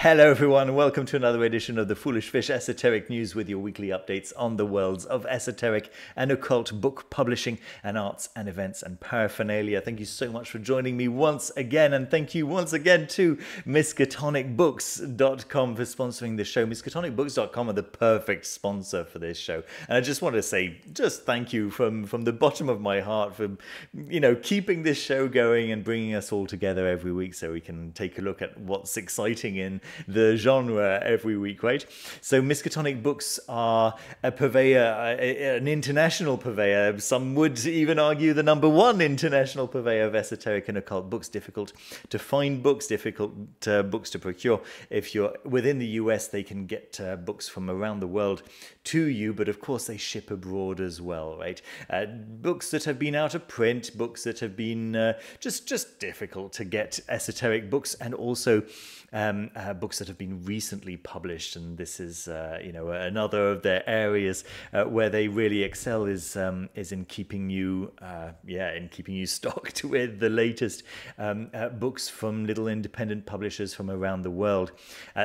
Hello everyone, welcome to another edition of the Foolish Fish Esoteric News with your weekly updates on the worlds of esoteric and occult book publishing and arts and events and paraphernalia. Thank you so much for joining me once again, and thank you once again to miskatonicbooks.com for sponsoring the show. Miskatonicbooks.com are the perfect sponsor for this show, and I just want to say just thank you from the bottom of my heart for, keeping this show going and bringing us all together every week so we can take a look at what's exciting in the genre every week, right? So Miskatonic Books are a purveyor, an international purveyor. Some would even argue the #1 international purveyor of esoteric and occult books. Difficult to find books, difficult books to procure. If you're within the US, they can get books from around the world to you, but of course they ship abroad as well, right? Books that have been out of print, books that have been just difficult to get, esoteric books, and also books that have been recently published, and this is another of their areas where they really excel is in keeping you stocked with the latest books from little independent publishers from around the world,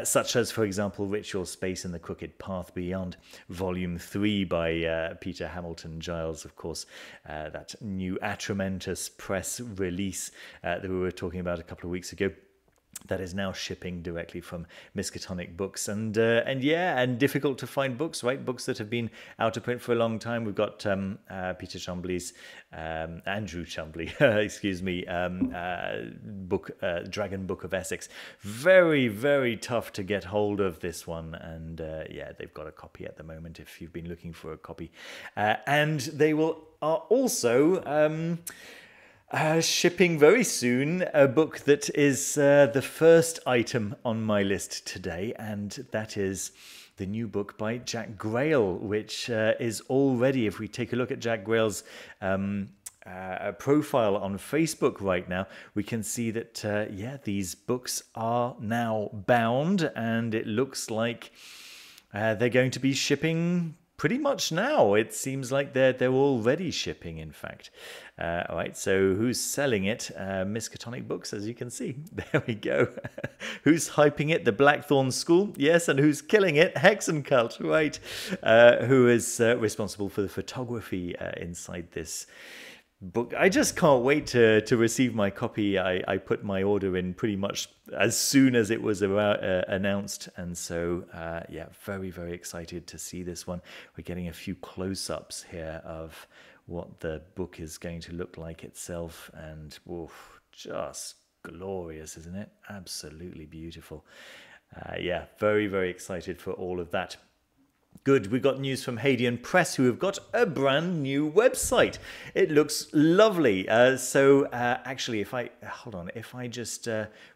such as, for example, Ritual Space and the Crooked Path Beyond, Volume 3 by Peter Hamilton Giles, of course, that new Atramentus press release that we were talking about a couple of weeks ago. That is now shipping directly from Miskatonic Books, and difficult to find books, right? Books that have been out of print for a long time. We've got Peter Chumbley's, Andrew Chumbley, excuse me, book, Dragon Book of Essex. Very, very tough to get hold of this one, and they've got a copy at the moment if you've been looking for a copy, and they are also shipping very soon a book that is the first item on my list today, and that is the new book by Jack Grail, which is already, if we take a look at Jack Grail's profile on Facebook right now, we can see that, these books are now bound, and it looks like they're going to be shipping pretty much now. It seems like they're already shipping, in fact. All right, so who's selling it? Miskatonic Books, as you can see. There we go. Who's hyping it? The Blackthorn School, yes, and who's killing it? Hexen Cult, right? Who is responsible for the photography inside this book. I just can't wait to receive my copy. I put my order in pretty much as soon as it was announced, and so very, very excited to see this one. We're getting a few close-ups here of what the book is going to look like itself, and just glorious, isn't it? Absolutely beautiful. Very, very excited for all of that. Good, we got news from Hadean Press, who have got a brand new website. It looks lovely. Actually, if I just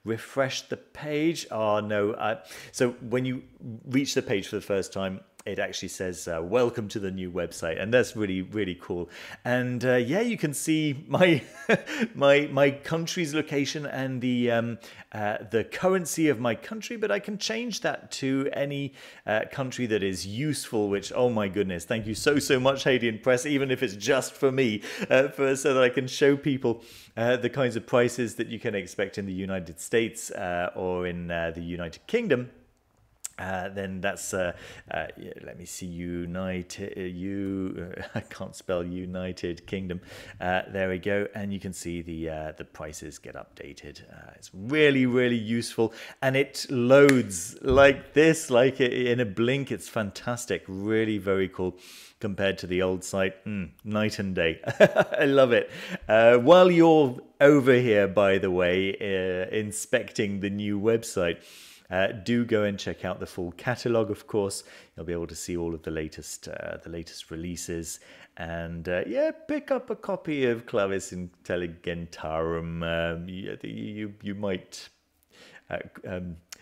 refresh the page, so when you reach the page for the first time, it actually says welcome to the new website, and that's really, really cool. And you can see my my country's location and the currency of my country, but I can change that to any country that is useful, which, oh my goodness, thank you so much, Hadean Press, even if it's just for me, so that I can show people the kinds of prices that you can expect in the United States or in the United Kingdom. Then that's let me see, I can't spell United Kingdom. There we go, and you can see the prices get updated. It's really, really useful, and it loads like this, like in a blink. It's fantastic, really very cool compared to the old site. Night and day. I love it. While you're over here, by the way, inspecting the new website, do go and check out the full catalogue. Of course, you'll be able to see all of the latest releases, and pick up a copy of Clavis Intelligentarum. You might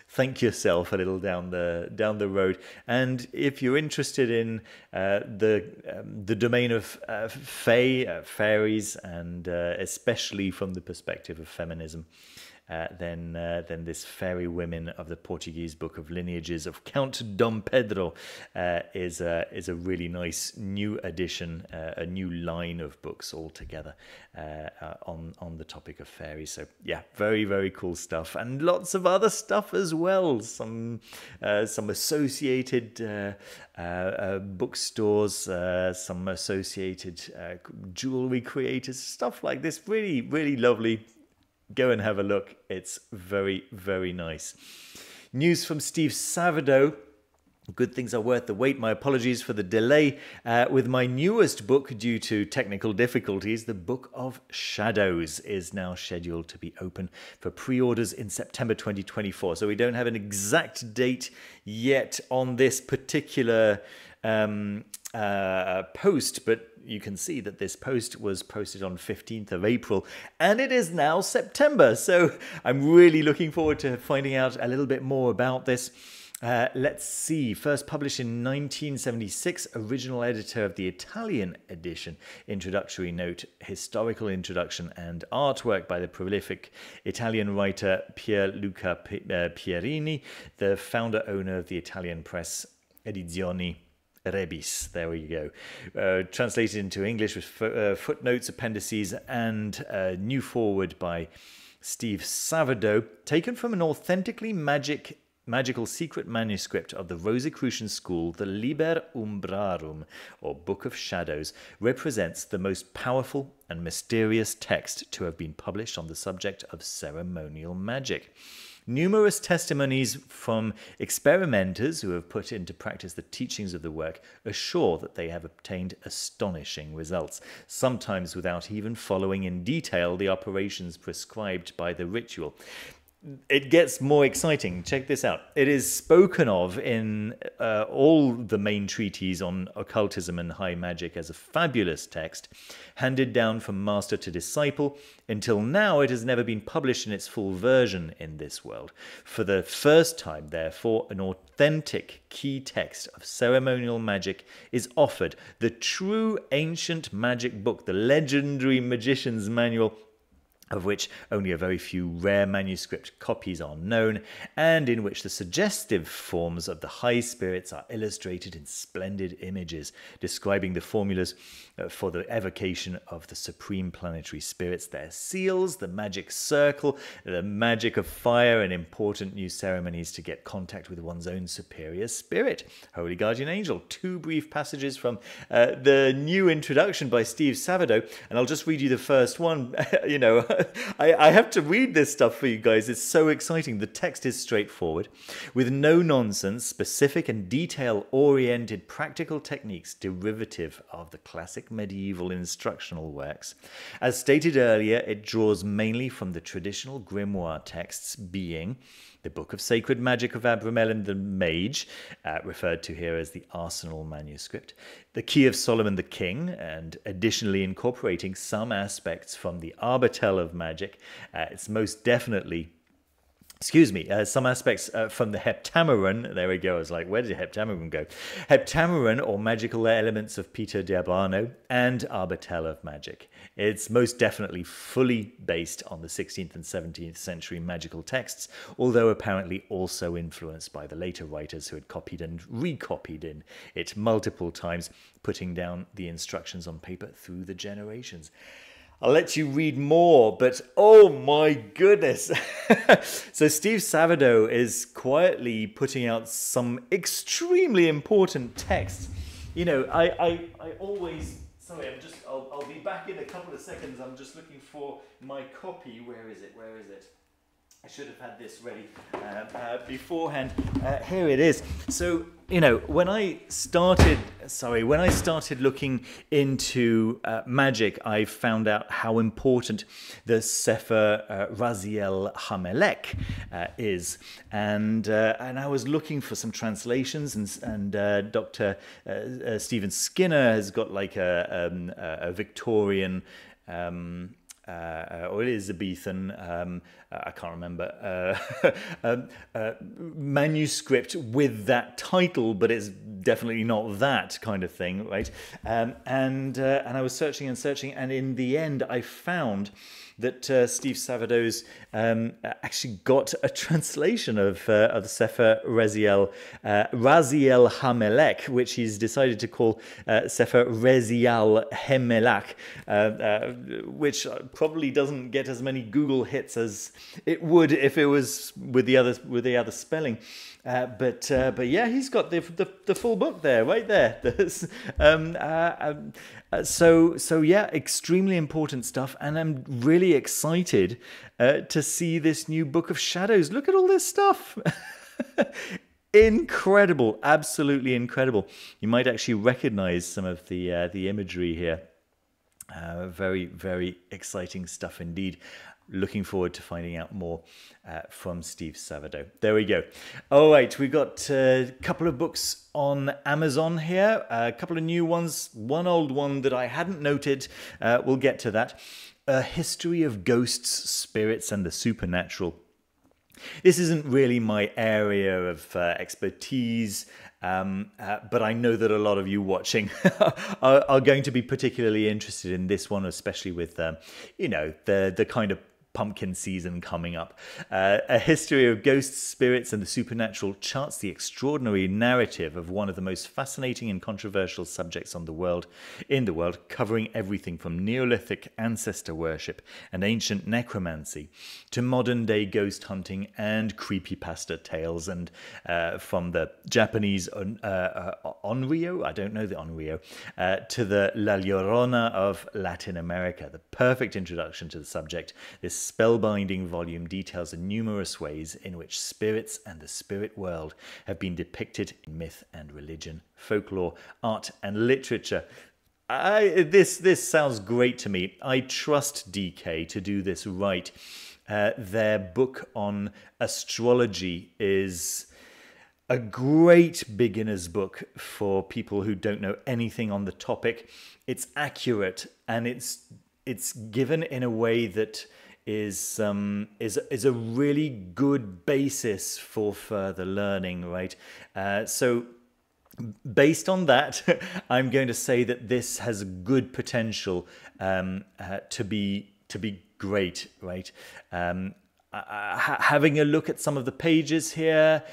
thank yourself a little down the road. And if you're interested in the domain of fairies, and especially from the perspective of feminism, than this Fairy Women of the Portuguese Book of Lineages of Count Dom Pedro is a really nice new addition, a new line of books altogether on the topic of fairies. So yeah, very, very cool stuff, and lots of other stuff as well. Some associated bookstores, some associated jewelry creators, stuff like this. Really, really lovely. Go and have a look. It's very, very nice. News from Steve Savadow. Good things are worth the wait. My apologies for the delay with my newest book due to technical difficulties. The Book of Shadows is now scheduled to be open for pre-orders in September 2024. So we don't have an exact date yet on this particular post, but you can see that this post was posted on 15th of April and it is now September. So I'm really looking forward to finding out a little bit more about this. Let's see. First published in 1976, original editor of the Italian edition. Introductory note, historical introduction and artwork by the prolific Italian writer Pierluca Pierini, the founder-owner of the Italian press Edizioni Rebis. There we go. Translated into English with footnotes, appendices, and a new foreword by Steve Savadow, taken from an authentically magical secret manuscript of the Rosicrucian school. The Liber Umbrarum, or Book of Shadows, represents the most powerful and mysterious text to have been published on the subject of ceremonial magic. Numerous testimonies from experimenters who have put into practice the teachings of the work assure that they have obtained astonishing results, sometimes without even following in detail the operations prescribed by the ritual. It gets more exciting. Check this out. It is spoken of in all the main treatises on occultism and high magic as a fabulous text, handed down from master to disciple. Until now, it has never been published in its full version in this world. For the first time, therefore, an authentic key text of ceremonial magic is offered. The true ancient magic book, the legendary magician's manual, of which only a very few rare manuscript copies are known, and in which the suggestive forms of the high spirits are illustrated in splendid images, describing the formulas for the evocation of the supreme planetary spirits, their seals, the magic circle, the magic of fire, and important new ceremonies to get contact with one's own superior spirit, holy guardian angel. Two brief passages from the new introduction by Steve Savadow, and I'll just read you the first one. You know, I have to read this stuff for you guys. It's so exciting. The text is straightforward, with no nonsense, specific and detail-oriented practical techniques derivative of the classic medieval instructional works. As stated earlier, it draws mainly from the traditional grimoire texts, being the Book of Sacred Magic of Abramelin the Mage, referred to here as the Arsenal manuscript, the Key of Solomon the King, and additionally incorporating some aspects from the Arbatel of Magic. It's most definitely some aspects from the Heptameron. There we go. I was like, where did Heptameron go? Heptameron, or Magical Elements of Peter Diabano, and Arbatel of Magic. It's most definitely fully based on the 16th and 17th century magical texts, although apparently also influenced by the later writers who had copied and recopied in it multiple times, putting down the instructions on paper through the generations. I'll let you read more, but oh my goodness. So Steve Savadow is quietly putting out some extremely important text. You know, I always, sorry, I'll be back in a couple of seconds. I'm just looking for my copy. Where is it? I should have had this ready beforehand. Here it is. So, you know, when I started looking into magic, I found out how important the Sefer Raziel HaMelech is, and I was looking for some translations, and Dr. Stephen Skinner has got like a Victorian. Or Elizabethan, I can't remember, manuscript with that title, but it's definitely not that kind of thing, right? And I was searching, and in the end I found that Steve Savado's actually got a translation of the Sefer Raziel Hamelech, which he's decided to call Sefer Raziel Hemelach, which probably doesn't get as many Google hits as it would if it was with the other spelling. But yeah, he's got the full book there, right there. So yeah, extremely important stuff, and I'm really excited to see this new Book of Shadows. Look at all this stuff. Incredible, absolutely incredible. You might actually recognize some of the imagery here. Very, very exciting stuff indeed. Looking forward to finding out more from Steve Savado. There we go. All right, we've got a couple of books on Amazon here. A couple of new ones. One old one that I hadn't noted. We'll get to that. A History of Ghosts, Spirits and the Supernatural. This isn't really my area of expertise, but I know that a lot of you watching are going to be particularly interested in this one, especially with, you know, the kind of pumpkin season coming up. A History of Ghosts, Spirits and the Supernatural charts the extraordinary narrative of one of the most fascinating and controversial subjects in the world, covering everything from Neolithic ancestor worship and ancient necromancy to modern-day ghost hunting and creepypasta tales, and from the Japanese Onryo, I don't know the Onryo, to the La Llorona of Latin America. The perfect introduction to the subject, this spellbinding volume details the numerous ways in which spirits and the spirit world have been depicted in myth and religion, folklore, art and literature. This sounds great to me. I trust DK to do this right. Their book on astrology is a great beginner's book for people who don't know anything on the topic. It's accurate, and it's given in a way that is a really good basis for further learning, right? So based on that, I'm going to say that this has good potential to be great, right? Having a look at some of the pages here,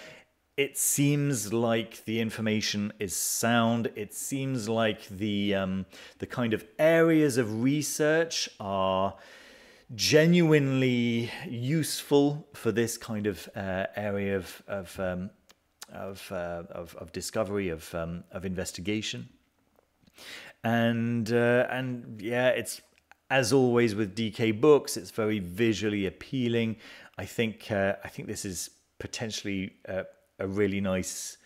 it seems like the information is sound. It seems like the kind of areas of research are genuinely useful for this kind of area of discovery, of investigation, and yeah, it's, as always with DK books, it's very visually appealing. I think this is potentially a really nice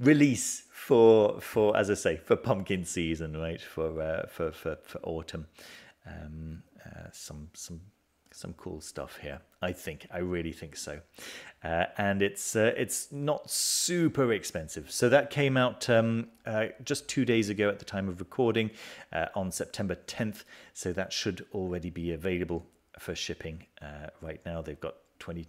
release for as I say, for pumpkin season, right? For autumn. Some cool stuff here. I really think so. And it's not super expensive. So that came out just 2 days ago at the time of recording, on September 10th. So that should already be available for shipping right now. They've got 20%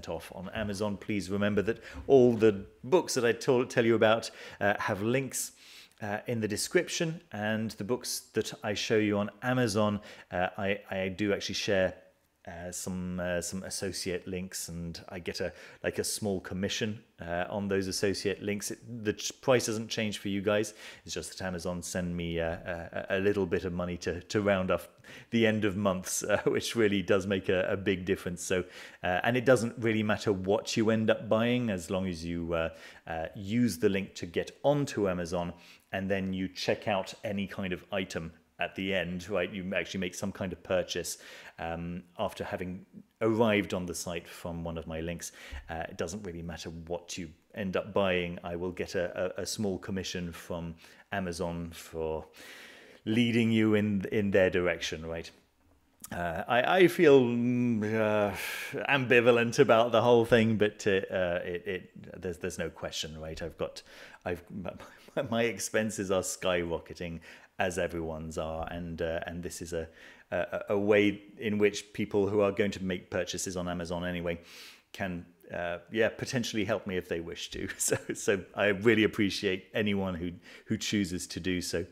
off on Amazon. Please remember that all the books that I tell you about have links in the description, and the books that I show you on Amazon, I do actually share some associate links, and I get a small commission on those associate links. The price doesn't change for you guys. It's just that Amazon send me a little bit of money to round off the end of months, which really does make a big difference. So and it doesn't really matter what you end up buying, as long as you use the link to get onto Amazon, and then you check out any kind of item at the end, right? You actually make some kind of purchase after having arrived on the site from one of my links. It doesn't really matter what you end up buying. I will get a small commission from Amazon for leading you in their direction, right? I feel ambivalent about the whole thing, but there's no question, right? My expenses are skyrocketing, as everyone's are, and this is a way in which people who are going to make purchases on Amazon anyway can potentially help me if they wish to. So I really appreciate anyone who chooses to do so.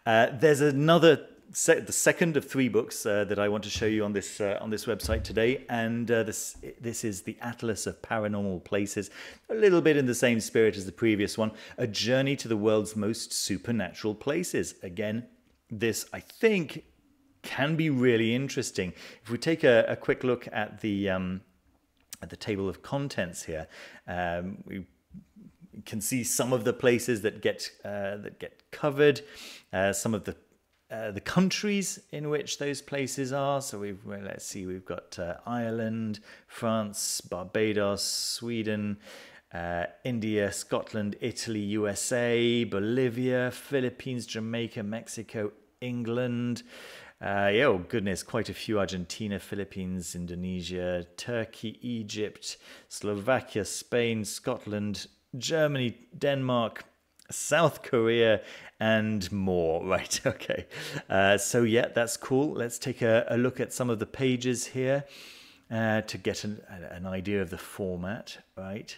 There's another the second of 3 books that I want to show you on this website today, and this is the Atlas of Paranormal Places, a little bit in the same spirit as the previous one, a journey to the world's most supernatural places. Again, this I think can be really interesting. If we take a quick look at the table of contents here, we can see some of the places that get covered, some of the countries in which those places are. So let's see, we've got Ireland, France, Barbados, Sweden, India, Scotland, Italy, USA, Bolivia, Philippines, Jamaica, Mexico, England. Oh goodness, quite a few: Argentina, Philippines, Indonesia, Turkey, Egypt, Slovakia, Spain, Scotland, Germany, Denmark, South Korea, and more. Right, okay. So yeah, that's cool. Let's take a look at some of the pages here to get an idea of the format, right?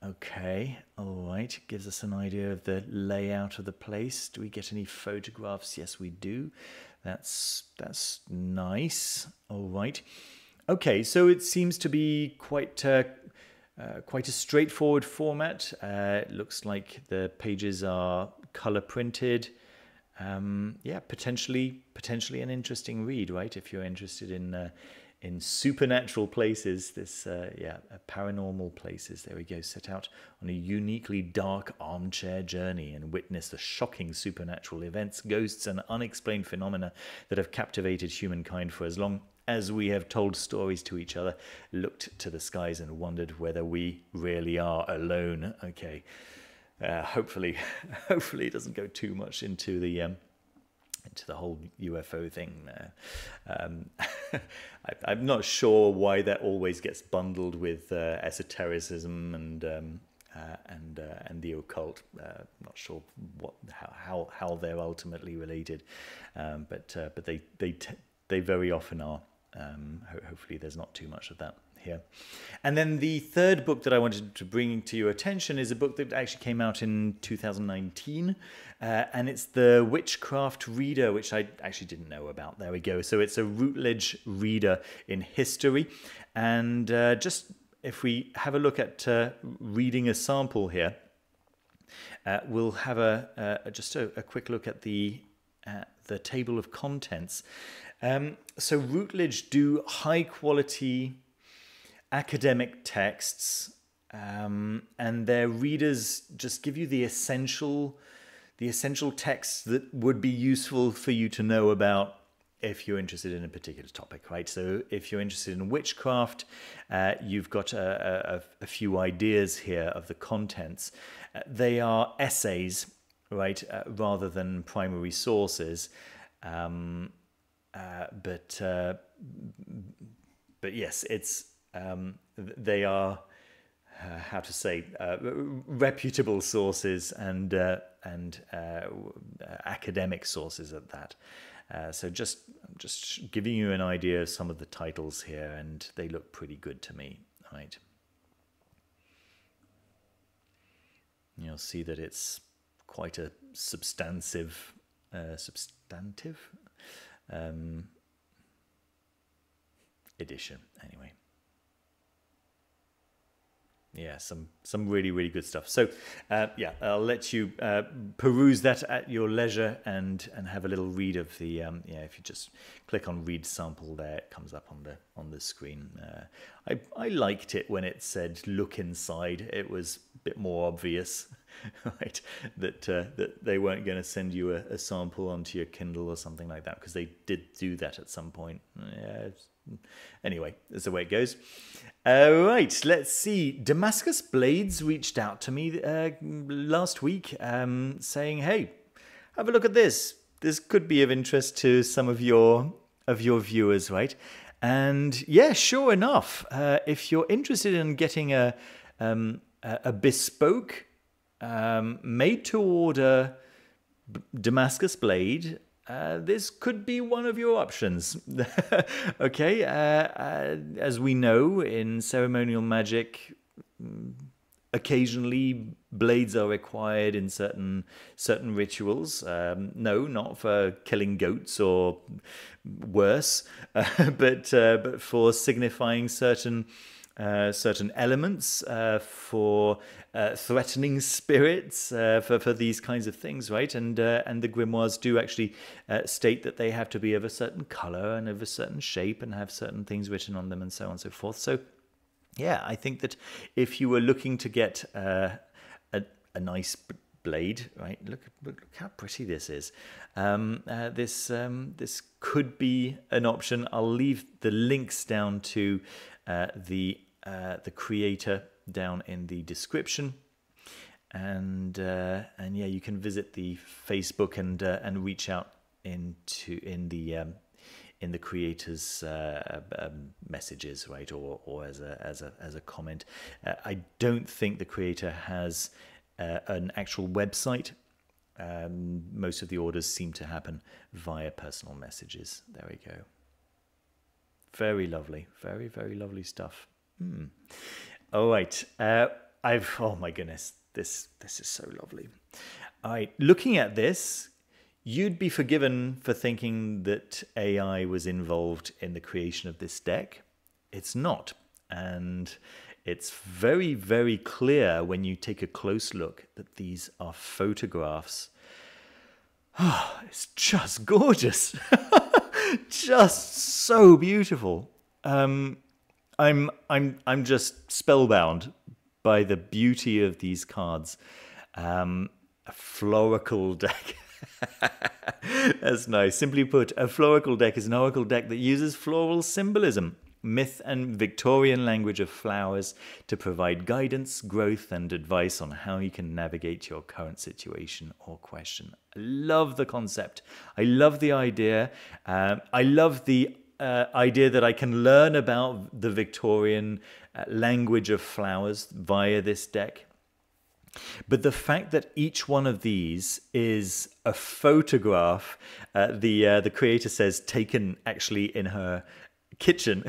Okay, all right. Gives us an idea of the layout of the place. Do we get any photographs? Yes, we do. That's nice. All right. Okay, so it seems to be quite a straightforward format. It looks like the pages are color printed. Yeah, potentially an interesting read, right? If you're interested in supernatural places, paranormal places. There we go. Set out on a uniquely dark armchair journey and witness the shocking supernatural events, ghosts, and unexplained phenomena that have captivated humankind for as long as we have told stories to each other, looked to the skies and wondered whether we really are alone. Okay, hopefully it doesn't go too much into the whole UFO thing. I'm not sure why that always gets bundled with esotericism and the occult. Not sure how they're ultimately related, but they very often are. Hopefully there's not too much of that here. And then the third book that I wanted to bring to your attention is a book that actually came out in 2019, and it's the Witchcraft Reader, which I actually didn't know about. There we go. So it's a Routledge reader in history, and just if we have a look at reading a sample here, we'll have just a quick look at the table of contents. So Routledge do high quality academic texts, and their readers just give you the essential texts that would be useful for you to know about if you're interested in a particular topic, right? So if you're interested in witchcraft, you've got a few ideas here of the contents. They are essays, right, rather than primary sources. But yes, it's they are how to say reputable sources and academic sources at that. So just giving you an idea of some of the titles here, and they look pretty good to me, right? You'll see that it's quite a substantive edition, anyway. Yeah, some really good stuff. So yeah, I'll let you peruse that at your leisure and have a little read of the yeah. If you just click on read sample there, it comes up on the screen. I liked it when it said look inside. It was a bit more obvious, right? That they weren't going to send you a sample onto your Kindle or something like that, because they did do that at some point. Yeah. Anyway, that's the way it goes. Right, let's see. Damascus Blades reached out to me last week saying, hey, have a look at this. This could be of interest to some of your viewers, right? And yeah, sure enough, if you're interested in getting a bespoke, made-to-order Damascus blade, this could be one of your options. Okay, as we know in ceremonial magic, occasionally blades are required in certain rituals. No, not for killing goats or worse, but for signifying certain elements, for threatening spirits, for these kinds of things, right? And the grimoires do actually state that they have to be of a certain color and of a certain shape and have certain things written on them and so on and so forth. So yeah, I think that if you were looking to get a nice blade, right? Look how pretty this is. This could be an option. I'll leave the links down to the creator down in the description, and yeah, you can visit the Facebook and reach out in the creator's messages, right, or as a comment. I don't think the creator has an actual website. Most of the orders seem to happen via personal messages. There we go. Very lovely, very, very lovely stuff. All right, oh my goodness, this is so lovely. All right, looking at this, you'd be forgiven for thinking that AI was involved in the creation of this deck. It's not, and it's very, very clear when you take a close look that these are photographs. Oh, it's just gorgeous. Just so beautiful. I'm just spellbound by the beauty of these cards. A florical deck. That's nice. Simply put, a florical deck is an oracle deck that uses floral symbolism, myth and Victorian language of flowers to provide guidance, growth, and advice on how you can navigate your current situation or question. I love the concept. I love the idea. I love the idea that I can learn about the Victorian language of flowers via this deck. But the fact that each one of these is a photograph, the creator says taken actually in her kitchen.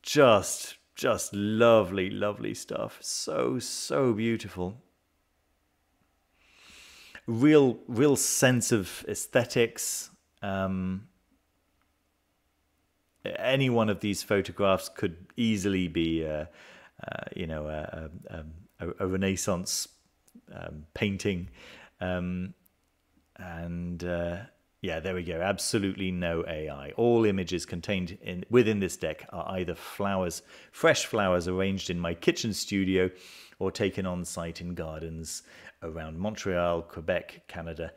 Just lovely, lovely stuff. So beautiful. Real sense of aesthetics. Any one of these photographs could easily be a Renaissance painting, yeah, there we go. Absolutely no AI. All images contained within this deck are either flowers, fresh flowers arranged in my kitchen studio, or taken on site in gardens around Montreal, Quebec, Canada,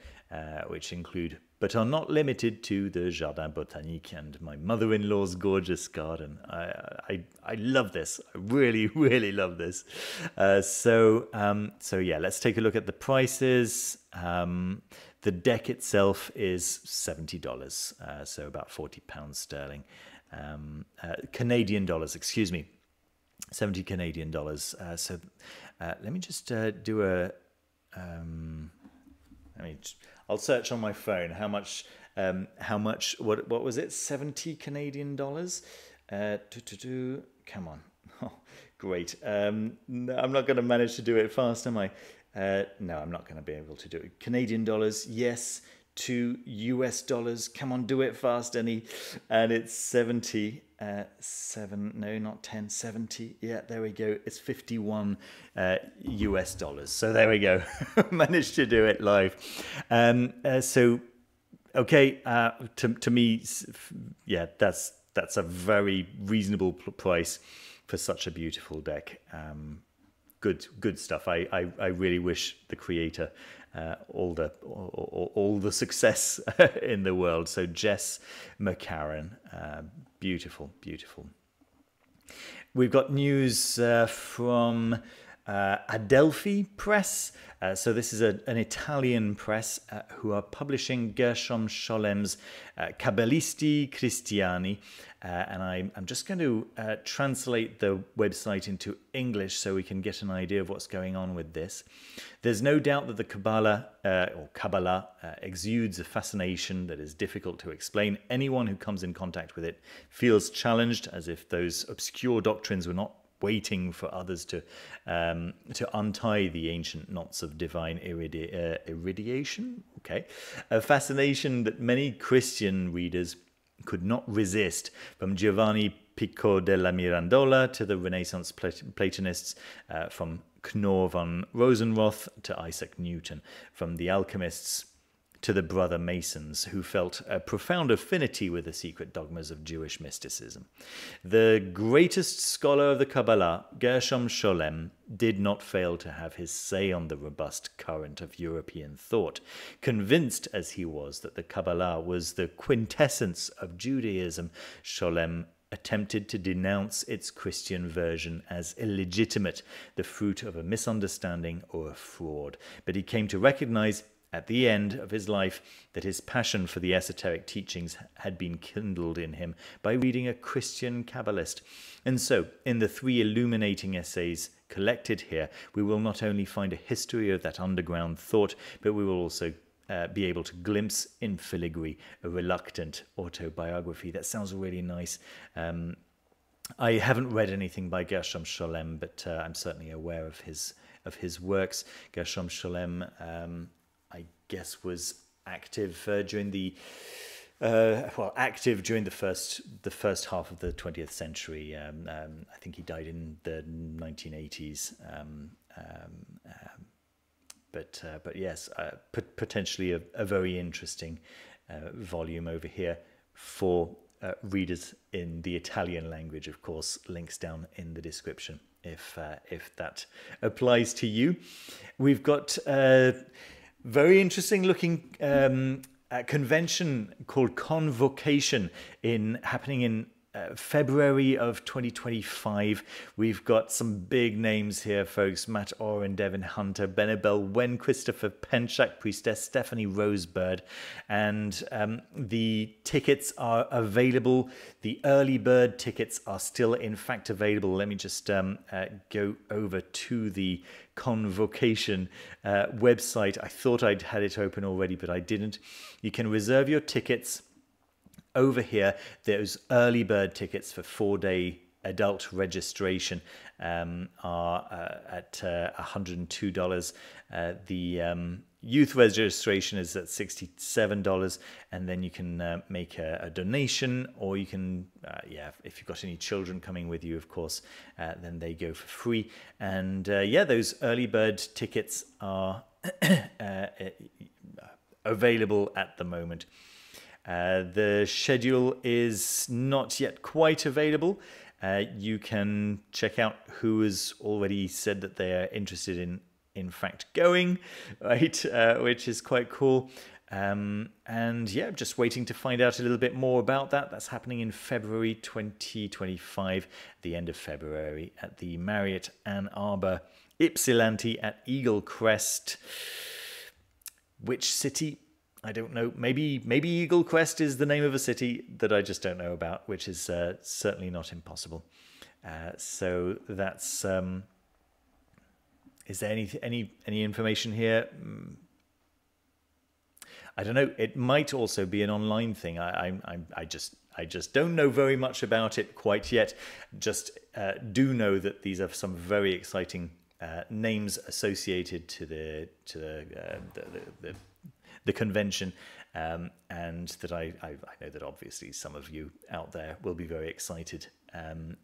which include but are not limited to the Jardin Botanique and my mother-in-law's gorgeous garden. I love this. I really, really love this. So yeah, let's take a look at the prices. The deck itself is $70, so about £40 sterling. Canadian dollars, excuse me. 70 Canadian dollars. So let me just do a... I'll search on my phone how much, what was it? 70 Canadian dollars? Come on. Oh, great. No, I'm not going to manage to do it fast, am I? No, I'm not going to be able to do it. Canadian dollars, yes, to US dollars. Come on, do it fast, Annie. And it's 70, no, not 10, 70. Yeah, there we go. It's 51 US dollars. So there we go. Managed to do it live. So, okay, to me, yeah, that's a very reasonable price for such a beautiful deck. Good stuff. I really wish the creator all the success in the world. So Jess McCarran, beautiful. We've got news from Adelphi Press. So this is an Italian press who are publishing Gershom Scholem's Cabalisti Cristiani. And I'm just going to translate the website into English so we can get an idea of what's going on with this. There's no doubt that the Kabbalah exudes a fascination that is difficult to explain. Anyone who comes in contact with it feels challenged, as if those obscure doctrines were not waiting for others to untie the ancient knots of divine irradiation. Okay, a fascination that many Christian readers could not resist, from Giovanni Pico della Mirandola to the Renaissance Platonists, from Knorr von Rosenroth to Isaac Newton, from the alchemists to the brother Masons, who felt a profound affinity with the secret dogmas of Jewish mysticism. The greatest scholar of the Kabbalah, Gershom Scholem, did not fail to have his say on the robust current of European thought. Convinced as he was that the Kabbalah was the quintessence of Judaism, Scholem attempted to denounce its Christian version as illegitimate, the fruit of a misunderstanding or a fraud. But he came to recognize at the end of his life that his passion for the esoteric teachings had been kindled in him by reading a Christian Kabbalist. And so, in the 3 illuminating essays collected here, we will not only find a history of that underground thought, but we will also be able to glimpse in filigree a reluctant autobiography. That sounds really nice. I haven't read anything by Gershom Scholem, but I'm certainly aware of his works. Gershom Scholem, I guess, was active during the first half of the 20th century. I think he died in the 1980s. But yes, potentially a very interesting volume over here for readers in the Italian language. Of course, links down in the description if that applies to you. We've got very interesting looking convention called ConVocation happening in February of 2025. We've got some big names here, folks. Matt Oren, Devin Hunter, Benabel Wen, Christopher Penchak, Priestess Stephanie Rosebird. And the tickets are available. The early bird tickets are still, in fact, available. Let me just go over to the ConVocation website. I thought I'd had it open already, but I didn't. You can reserve your tickets over here. Those early bird tickets for 4-day adult registration are at $102. The youth registration is at $67, and then you can make a donation, or you can, if you've got any children coming with you, of course, then they go for free. And those early bird tickets are available at the moment. The schedule is not yet quite available. You can check out who has already said that they are interested in fact going, right? Which is quite cool. And just waiting to find out a little bit more about that. That's happening in February 2025, the end of February, at the Marriott Ann Arbor Ypsilanti at Eagle Crest. Which city? I don't know. Maybe Eagle Crest is the name of a city that I just don't know about, which is certainly not impossible. So that's. Is there any information here? I don't know. It might also be an online thing. I just don't know very much about it quite yet. Just do know that these are some very exciting names associated to the convention, and that I know that obviously some of you out there will be very excited, and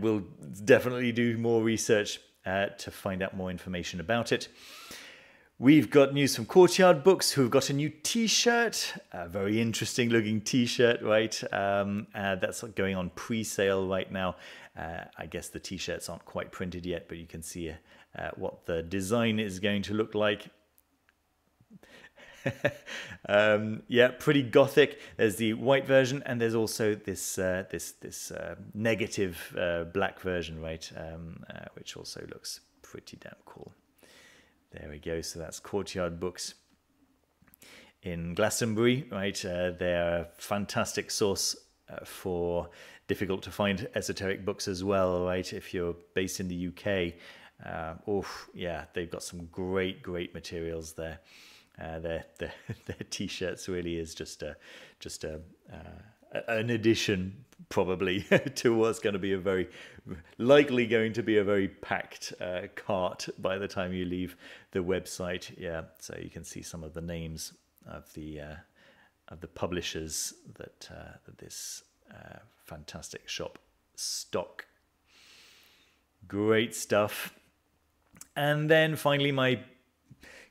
we'll definitely do more research to find out more information about it. We've got news from Courtyard Books, who've got a new Teeshirt, a very interesting looking Teeshirt, right? That's going on pre-sale right now. I guess the T-shirts aren't quite printed yet, but you can see what the design is going to look like. Pretty gothic. There's the white version, and there's also this negative black version, right? Which also looks pretty damn cool. There we go. So that's Courtyard Books in Glastonbury, right? They're a fantastic source for difficult to find esoteric books as well, right? If you're based in the UK, they've got some great materials there. Their T-shirts really is just a an addition probably to what's going to be likely going to be a very packed cart by the time you leave the website. Yeah, so you can see some of the names of the publishers that this fantastic shop stock. Great stuff. And then finally, my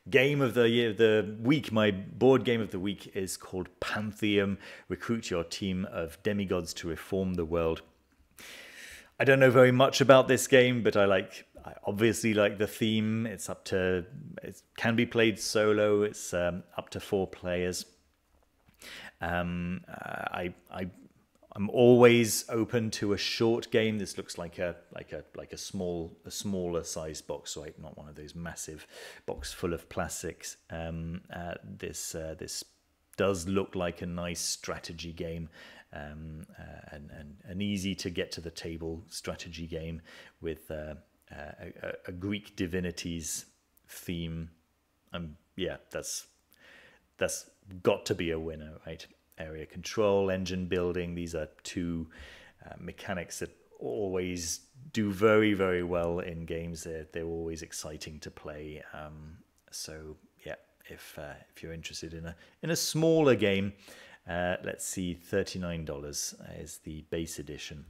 game of the week, my board game of the week is called Pantheum. Recruit your team of demigods to reform the world. I don't know very much about this game, but I obviously like the theme. It can be played solo. It's up to 4 players. I'm always open to a short game. This looks like a smaller size box, right? Not one of those massive box full of plastics. This does look like a nice strategy game, and an easy to get to the table strategy game with a Greek divinities theme. Yeah, that's got to be a winner, right? Area control, engine building. These are 2 mechanics that always do very, very well in games. They're always exciting to play. So yeah, if you're interested in a smaller game, let's see, $39 is the base edition,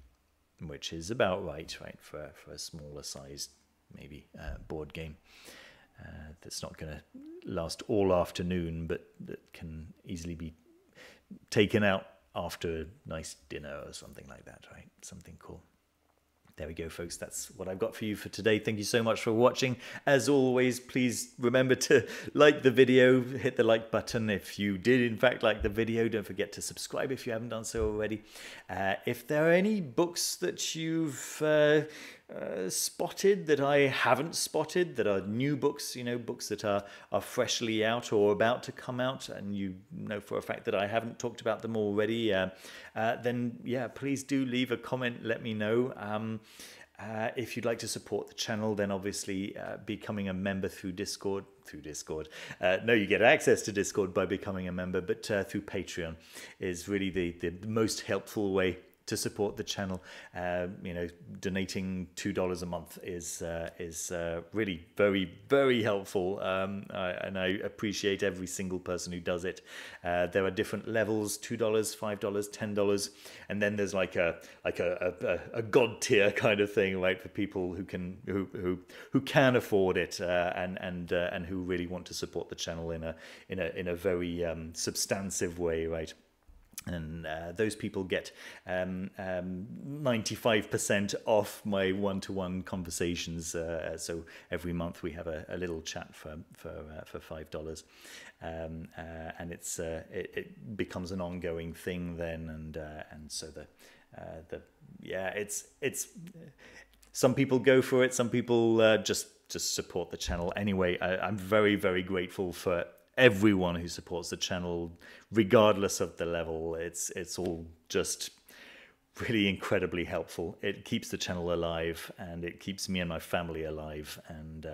which is about right for a smaller sized maybe board game. That's not going to last all afternoon, but that can easily be taken out after a nice dinner or something like that, right? Something cool. There we go, folks. That's what I've got for you for today. Thank you so much for watching. As always, please remember to like the video, hit the like button if you did in fact like the video. Don't forget to subscribe if you haven't done so already. If there are any books that you've spotted that I haven't spotted, that are new books, books that are freshly out or about to come out, and you know for a fact that I haven't talked about them already, then yeah, please do leave a comment, let me know. If you'd like to support the channel, then obviously becoming a member through Discord. No, you get access to Discord by becoming a member, but through Patreon is really the most helpful way to support the channel. Donating $2 a month is really very, very helpful, and I appreciate every single person who does it. There are different levels: $2, $5, $10, and then there's like a god tier kind of thing, right, for people who can afford it, and who really want to support the channel in a very substantive way, right. And those people get 95% off my one-to-one conversations. So every month we have a little chat for $5, and it becomes an ongoing thing then. And so it's some people go for it. Some people just support the channel anyway. I'm very, very grateful for everyone who supports the channel, regardless of the level. It's all just really incredibly helpful. It keeps the channel alive, and it keeps me and my family alive, and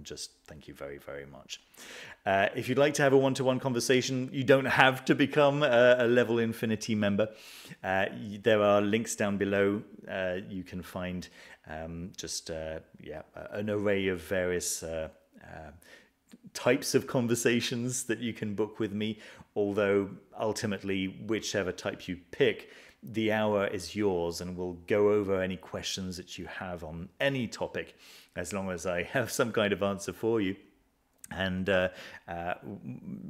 just thank you very, very much. If you'd like to have a one-to-one conversation, you don't have to become a Level Infinity member. There are links down below. You can find an array of various types of conversations that you can book with me, although ultimately whichever type you pick, the hour is yours, and we'll go over any questions that you have on any topic, as long as I have some kind of answer for you. And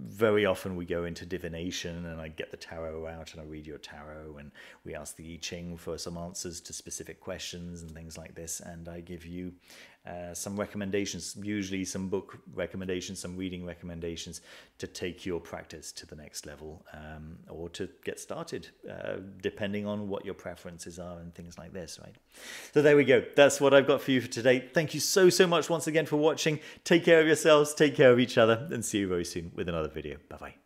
very often we go into divination, and I get the tarot out and I read your tarot, and we ask the I Ching for some answers to specific questions and things like this, and I give you some recommendations, usually some book recommendations, some reading recommendations to take your practice to the next level, or to get started, depending on what your preferences are and things like this, right? So there we go. That's what I've got for you for today. Thank you so much once again for watching. Take care of yourselves, take care of each other, and see you very soon with another video. Bye-bye.